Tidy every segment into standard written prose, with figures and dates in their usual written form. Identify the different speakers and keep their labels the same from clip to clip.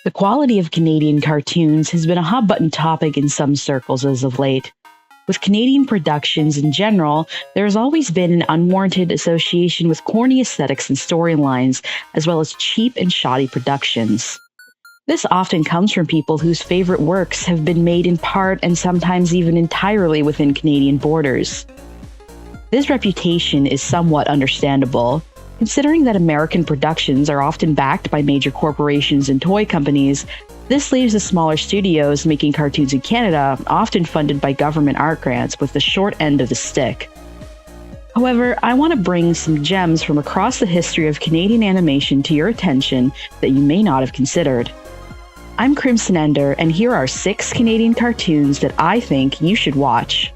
Speaker 1: The quality of Canadian cartoons has been a hot button topic in some circles as of late. With Canadian productions in general, there has always been an unwarranted association with corny aesthetics and storylines, as well as cheap and shoddy productions. This often comes from people whose favorite works have been made in part and sometimes even entirely within Canadian borders. This reputation is somewhat understandable, considering that American productions are often backed by major corporations and toy companies. This leaves the smaller studios making cartoons in Canada often funded by government art grants with the short end of the stick. However, I want to bring some gems from across the history of Canadian animation to your attention that you may not have considered. I'm Crimson Ender, and here are 6 Canadian cartoons that I think you should watch.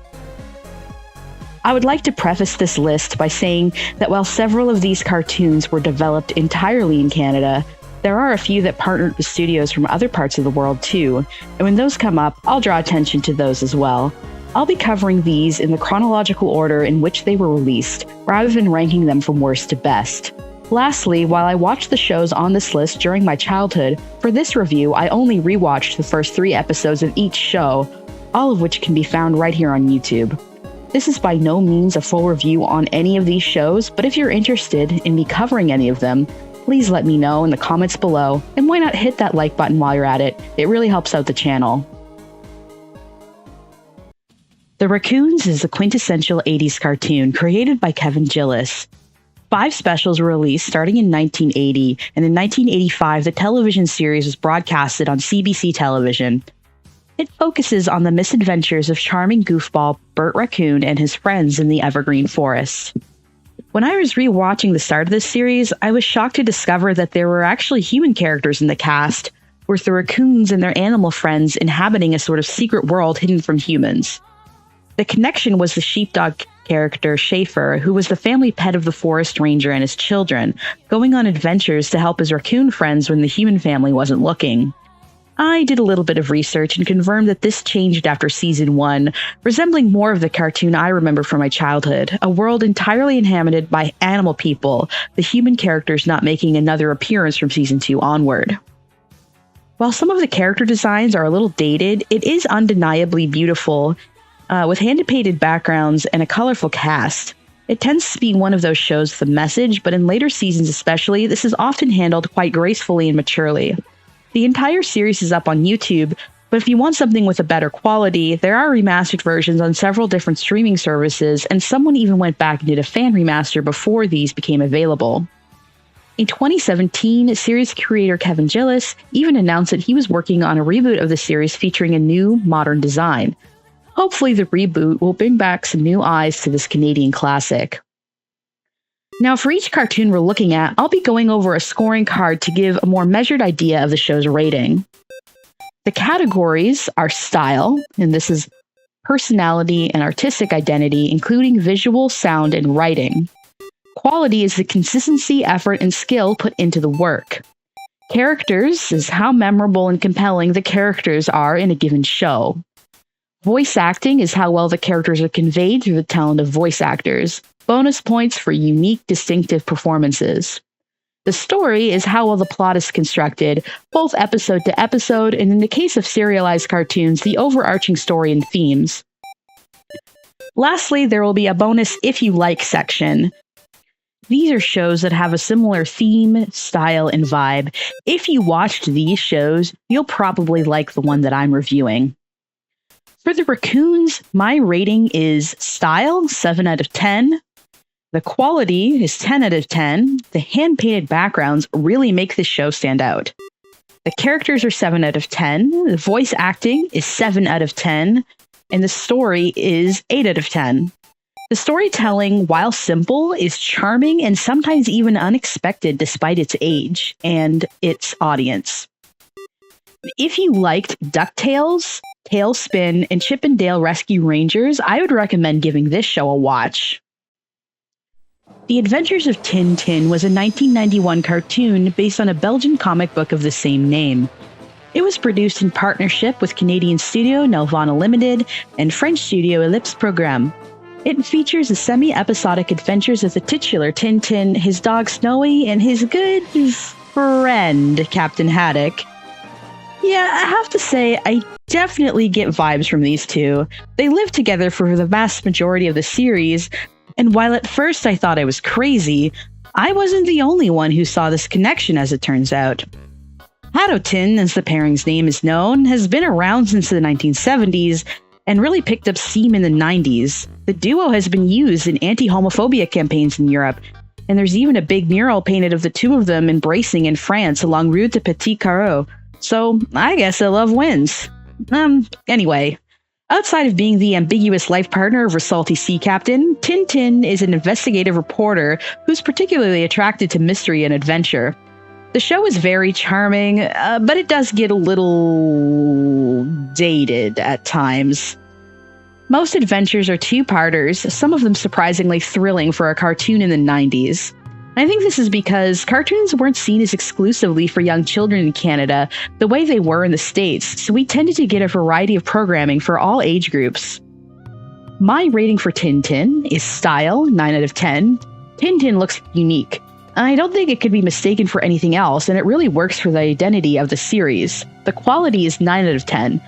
Speaker 1: I would like to preface this list by saying that while several of these cartoons were developed entirely in Canada, there are a few that partnered with studios from other parts of the world too, and when those come up, I'll draw attention to those as well. I'll be covering these in the chronological order in which they were released, rather than ranking them from worst to best. Lastly, while I watched the shows on this list during my childhood, for this review I only rewatched the first 3 episodes of each show, all of which can be found right here on YouTube. This is by no means a full review on any of these shows, but if you're interested in me covering any of them, please let me know in the comments below, and why not hit that like button while you're at it? It really helps out the channel. The Raccoons is a quintessential 80s cartoon created by Kevin Gillis. 5 specials were released starting in 1980, and in 1985 the television series was broadcasted on CBC television. It focuses on the misadventures of charming goofball Bert Raccoon and his friends in the Evergreen Forest. When I was rewatching the start of this series, I was shocked to discover that there were actually human characters in the cast, with the raccoons and their animal friends inhabiting a sort of secret world hidden from humans. The connection was the sheepdog character Schaefer, who was the family pet of the forest ranger and his children, going on adventures to help his raccoon friends when the human family wasn't looking. I did a little bit of research and confirmed that this changed after season 1, resembling more of the cartoon I remember from my childhood, a world entirely inhabited by animal people, the human characters not making another appearance from season 2 onward. While some of the character designs are a little dated, it is undeniably beautiful, with hand-painted backgrounds and a colorful cast. It tends to be one of those shows with a message, but in later seasons especially, this is often handled quite gracefully and maturely. The entire series is up on YouTube, but if you want something with a better quality, there are remastered versions on several different streaming services, and someone even went back and did a fan remaster before these became available. In 2017, series creator Kevin Gillis even announced that he was working on a reboot of the series featuring a new, modern design. Hopefully the reboot will bring back some new eyes to this Canadian classic. Now, for each cartoon we're looking at, I'll be going over a scoring card to give a more measured idea of the show's rating. The categories are style, and this is personality and artistic identity, including visual, sound, and writing. Quality is the consistency, effort, and skill put into the work. Characters is how memorable and compelling the characters are in a given show. Voice acting is how well the characters are conveyed through the talent of voice actors. Bonus points for unique, distinctive performances. The story is how well the plot is constructed, both episode to episode, and in the case of serialized cartoons, the overarching story and themes. Lastly, there will be a bonus if you like section. These are shows that have a similar theme, style, and vibe. If you watched these shows, you'll probably like the one that I'm reviewing. For the Raccoons, my rating is style, 7 out of 10. The quality is 10 out of 10. The hand-painted backgrounds really make this show stand out. The characters are 7 out of 10. The voice acting is 7 out of 10. And the story is 8 out of 10. The storytelling, while simple, is charming and sometimes even unexpected despite its age and its audience. If you liked DuckTales, Tailspin, and Chip and Dale Rescue Rangers, I would recommend giving this show a watch. The Adventures of Tintin was a 1991 cartoon based on a Belgian comic book of the same name. It was produced in partnership with Canadian studio Nelvana Limited and French studio Ellipse Programme. It features the semi-episodic adventures of the titular Tintin, his dog Snowy, and his good friend, Captain Haddock. Yeah, I have to say, I definitely get vibes from these two. They live together for the vast majority of the series, and while at first I thought I was crazy, I wasn't the only one who saw this connection as it turns out. Tintin, as the pairing's name is known, has been around since the 1970s and really picked up steam in the 90s. The duo has been used in anti-homophobia campaigns in Europe, and there's even a big mural painted of the two of them embracing in France along Rue de Petit Carreau. So, I guess love wins. Anyway. Outside of being the ambiguous life partner of a salty sea captain, Tintin is an investigative reporter who's particularly attracted to mystery and adventure. The show is very charming, but it does get a little dated at times. Most adventures are two-parters, some of them surprisingly thrilling for a cartoon in the 90s. I think this is because cartoons weren't seen as exclusively for young children in Canada the way they were in the States, so we tended to get a variety of programming for all age groups. My rating for Tintin is style, 9 out of 10. Tintin looks unique. I don't think it could be mistaken for anything else, and it really works for the identity of the series. The quality is 9 out of 10.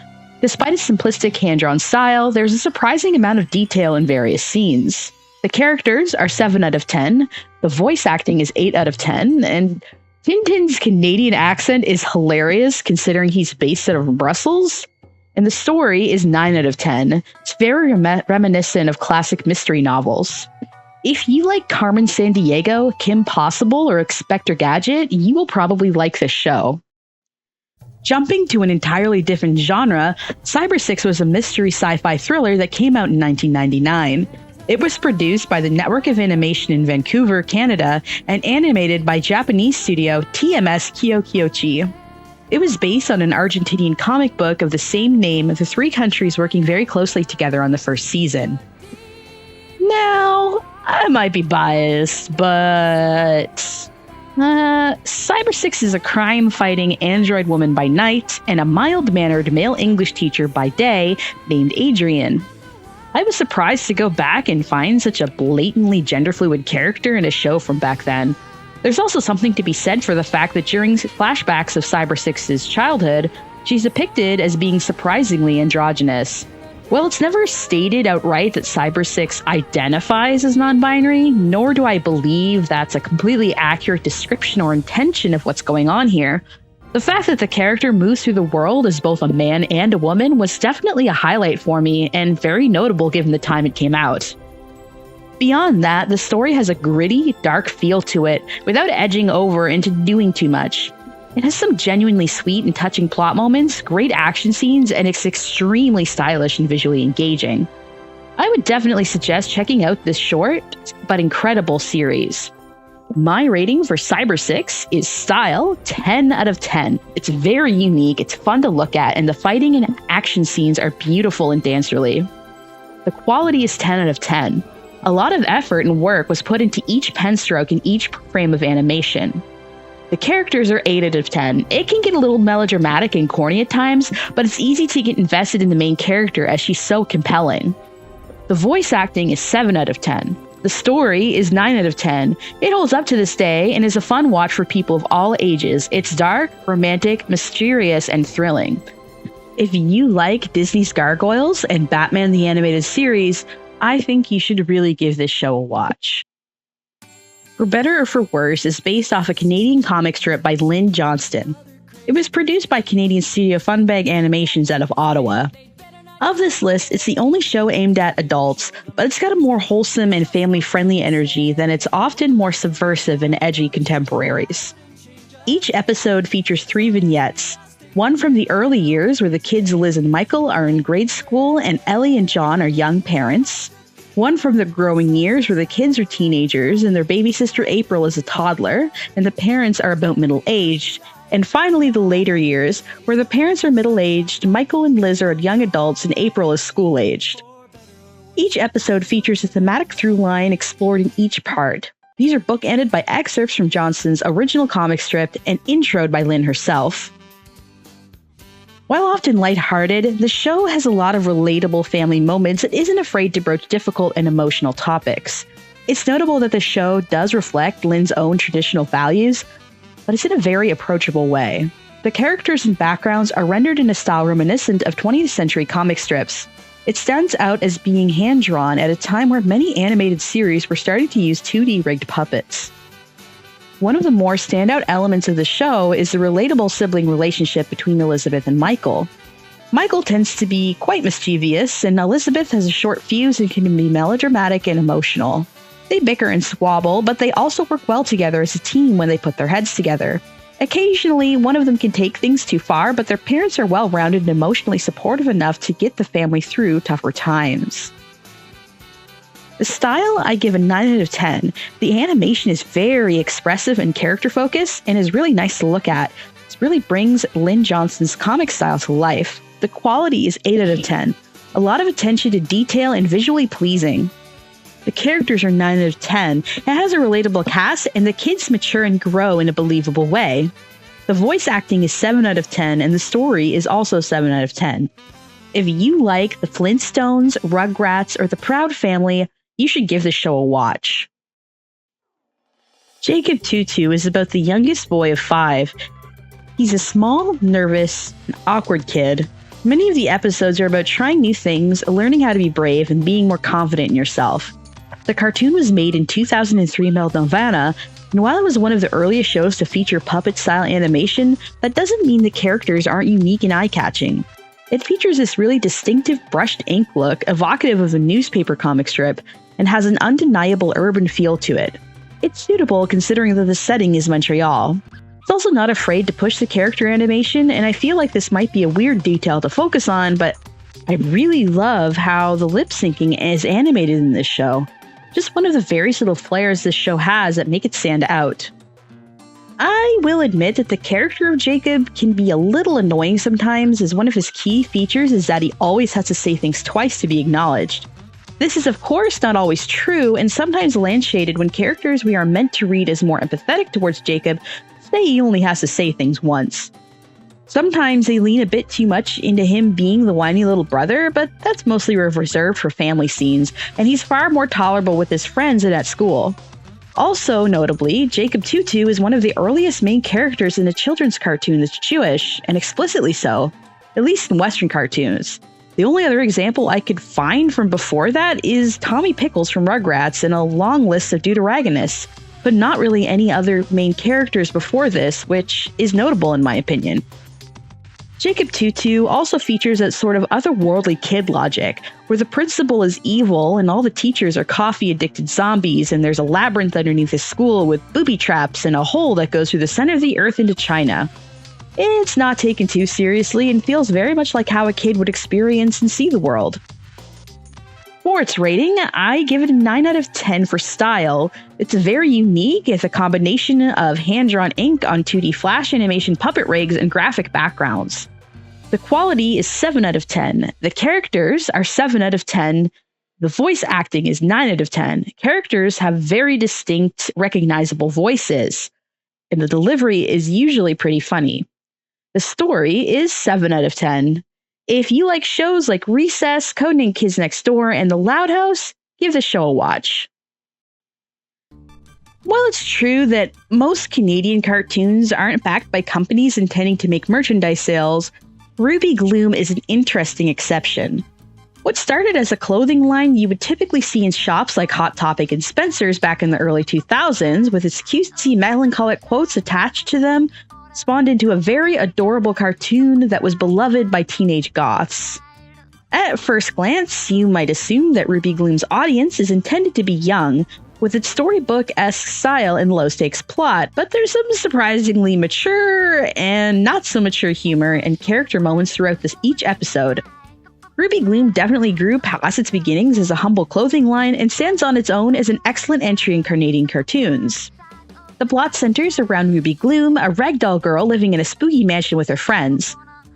Speaker 1: Despite its simplistic hand-drawn style, there's a surprising amount of detail in various scenes. The characters are 7 out of 10, the voice acting is 8 out of 10, and Tintin's Canadian accent is hilarious considering he's based out of Brussels, and the story is 9 out of 10. It's very reminiscent of classic mystery novels. If you like Carmen Sandiego, Kim Possible, or Inspector Gadget, you will probably like this show. Jumping to an entirely different genre, Cyber 6 was a mystery sci-fi thriller that came out in 1999. It was produced by the Network of Animation in Vancouver, Canada, and animated by Japanese studio TMS Kyokyochi. It was based on an Argentinian comic book of the same name, the three countries working very closely together on the first season. Now, I might be biased, but Cyber 6 is a crime-fighting android woman by night and a mild-mannered male English teacher by day named Adrian. I was surprised to go back and find such a blatantly gender-fluid character in a show from back then. There's also something to be said for the fact that during flashbacks of Cyber 6's childhood, she's depicted as being surprisingly androgynous. While it's never stated outright that Cyber 6 identifies as non-binary, nor do I believe that's a completely accurate description or intention of what's going on here, the fact that the character moves through the world as both a man and a woman was definitely a highlight for me, and very notable given the time it came out. Beyond that, the story has a gritty, dark feel to it, without edging over into doing too much. It has some genuinely sweet and touching plot moments, great action scenes, and it's extremely stylish and visually engaging. I would definitely suggest checking out this short, but incredible series. My rating for Cyber 6 is style, 10 out of 10. It's very unique, it's fun to look at, and the fighting and action scenes are beautiful and dancerly. The quality is 10 out of 10. A lot of effort and work was put into each pen stroke and each frame of animation. The characters are 8 out of 10. It can get a little melodramatic and corny at times, but it's easy to get invested in the main character as she's so compelling. The voice acting is 7 out of 10. The story is 9 out of 10. It holds up to this day and is a fun watch for people of all ages. It's dark, romantic, mysterious, and thrilling. If you like Disney's Gargoyles and Batman the Animated Series, I think you should really give this show a watch. For Better or For Worse is based off a Canadian comic strip by Lynn Johnston. It was produced by Canadian studio Funbag Animations out of Ottawa. Of this list, it's the only show aimed at adults, but it's got a more wholesome and family-friendly energy than its often more subversive and edgy contemporaries. Each episode features 3 vignettes, one from the early years where the kids Liz and Michael are in grade school and Ellie and John are young parents, one from the growing years where the kids are teenagers and their baby sister April is a toddler and the parents are about middle-aged, and finally the later years where the parents are middle-aged, Michael and Liz are young adults, and April is school-aged. Each episode features a thematic through line explored in each part. These are bookended by excerpts from Johnston's original comic strip and introed by Lynn herself. While often lighthearted, the show has a lot of relatable family moments and isn't afraid to broach difficult and emotional topics. It's notable that the show does reflect Lynn's own traditional values, but it's in a very approachable way. The characters and backgrounds are rendered in a style reminiscent of 20th century comic strips. It stands out as being hand-drawn at a time where many animated series were starting to use 2D rigged puppets. One of the more standout elements of the show is the relatable sibling relationship between Elizabeth and Michael. Michael tends to be quite mischievous, and Elizabeth has a short fuse and can be melodramatic and emotional. They bicker and squabble, but they also work well together as a team when they put their heads together. Occasionally, one of them can take things too far, but their parents are well-rounded and emotionally supportive enough to get the family through tougher times. The style, I give a 9 out of 10. The animation is very expressive and character-focused, and is really nice to look at. It really brings Lynn Johnson's comic style to life. The quality is 8 out of 10. A lot of attention to detail and visually pleasing. The characters are 9 out of 10. It has a relatable cast, and the kids mature and grow in a believable way. The voice acting is 7 out of 10, and the story is also 7 out of 10. If you like the Flintstones, Rugrats, or the Proud Family, you should give the show a watch. Jacob Tutu is about the youngest boy of 5. He's a small, nervous, and awkward kid. Many of the episodes are about trying new things, learning how to be brave, and being more confident in yourself. The cartoon was made in 2003 in Moldova, and while it was one of the earliest shows to feature puppet-style animation, that doesn't mean the characters aren't unique and eye-catching. It features this really distinctive brushed ink look, evocative of a newspaper comic strip, and has an undeniable urban feel to it. It's suitable considering that the setting is Montreal. It's also not afraid to push the character animation, and I feel like this might be a weird detail to focus on, but I really love how the lip syncing is animated in this show. Just one of the various little flares this show has that make it stand out. I will admit that the character of Jacob can be a little annoying sometimes, as one of his key features is that he always has to say things twice to be acknowledged. This is of course not always true, and sometimes lampshaded when characters we are meant to read as more empathetic towards Jacob say he only has to say things once. Sometimes they lean a bit too much into him being the whiny little brother, but that's mostly reserved for family scenes, and he's far more tolerable with his friends and at school. Also, notably, Jacob Tutu is one of the earliest main characters in a children's cartoon that's Jewish, and explicitly so, at least in Western cartoons. The only other example I could find from before that is Tommy Pickles from Rugrats and a long list of deuteragonists, but not really any other main characters before this, which is notable in my opinion. Jacob Tutu also features that sort of otherworldly kid logic, where the principal is evil and all the teachers are coffee-addicted zombies, and there's a labyrinth underneath his school with booby traps and a hole that goes through the center of the earth into China. It's not taken too seriously and feels very much like how a kid would experience and see the world. For its rating, I give it a 9 out of 10 for style. It's very unique as a combination of hand-drawn ink on 2D flash animation puppet rigs and graphic backgrounds. The quality is 7 out of 10. The characters are 7 out of 10. The voice acting is 9 out of 10. Characters have very distinct, recognizable voices, and the delivery is usually pretty funny. The story is 7 out of 10. If you like shows like Recess, Codename Kids Next Door, and The Loud House, give the show a watch. While it's true that most Canadian cartoons aren't backed by companies intending to make merchandise sales, Ruby Gloom is an interesting exception. What started as a clothing line you would typically see in shops like Hot Topic and Spencer's back in the early 2000s, with its cutesy melancholic quotes attached to them, spawned into a very adorable cartoon that was beloved by teenage goths. At first glance, you might assume that Ruby Gloom's audience is intended to be young, with its storybook-esque style and low-stakes plot, but there's some surprisingly mature and not-so-mature humor and character moments throughout each episode. Ruby Gloom definitely grew past its beginnings as a humble clothing line and stands on its own as an excellent entry in Canadian cartoons. The plot centers around Ruby Gloom, a ragdoll girl living in a spooky mansion with her friends.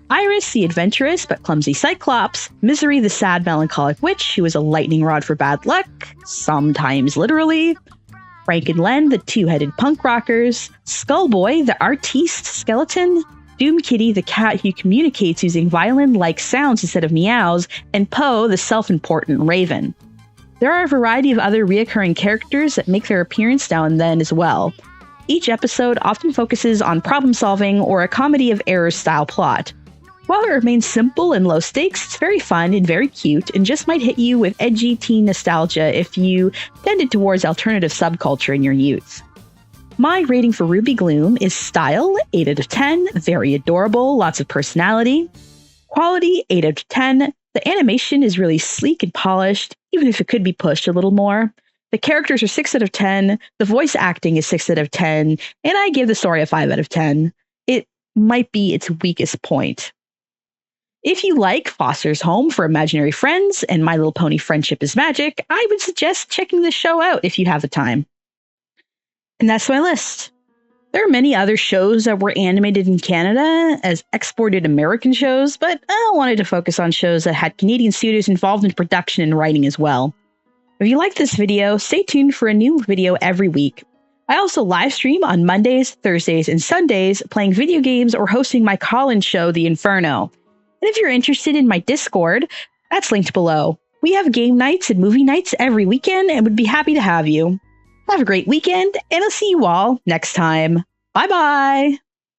Speaker 1: Iris, the adventurous but clumsy Cyclops, Misery, the sad melancholic witch who is a lightning rod for bad luck, sometimes literally, Frank and Len, the two-headed punk rockers, Skullboy, the artiste skeleton, Doom Kitty, the cat who communicates using violin-like sounds instead of meows, and Poe, the self-important raven. There are a variety of other reoccurring characters that make their appearance now and then as well. Each episode often focuses on problem solving or a comedy of errors style plot. While it remains simple and low stakes, it's very fun and very cute and just might hit you with edgy teen nostalgia if you tended towards alternative subculture in your youth. My rating for Ruby Gloom is style, 8 out of 10, very adorable, lots of personality. Quality, 8 out of 10. The animation is really sleek and polished, even if it could be pushed a little more. The characters are 6 out of 10, the voice acting is 6 out of 10, and I give the story a 5 out of 10. It might be its weakest point. If you like Foster's Home for Imaginary Friends and My Little Pony Friendship is Magic, I would suggest checking this show out if you have the time. And that's my list. There are many other shows that were animated in Canada as exported American shows, but I wanted to focus on shows that had Canadian studios involved in production and writing as well. If you like this video, stay tuned for a new video every week. I also live stream on Mondays, Thursdays, and Sundays, playing video games or hosting my call-in show, The Inferno. And if you're interested in my Discord, that's linked below. We have game nights and movie nights every weekend and would be happy to have you. Have a great weekend, and I'll see you all next time. Bye-bye!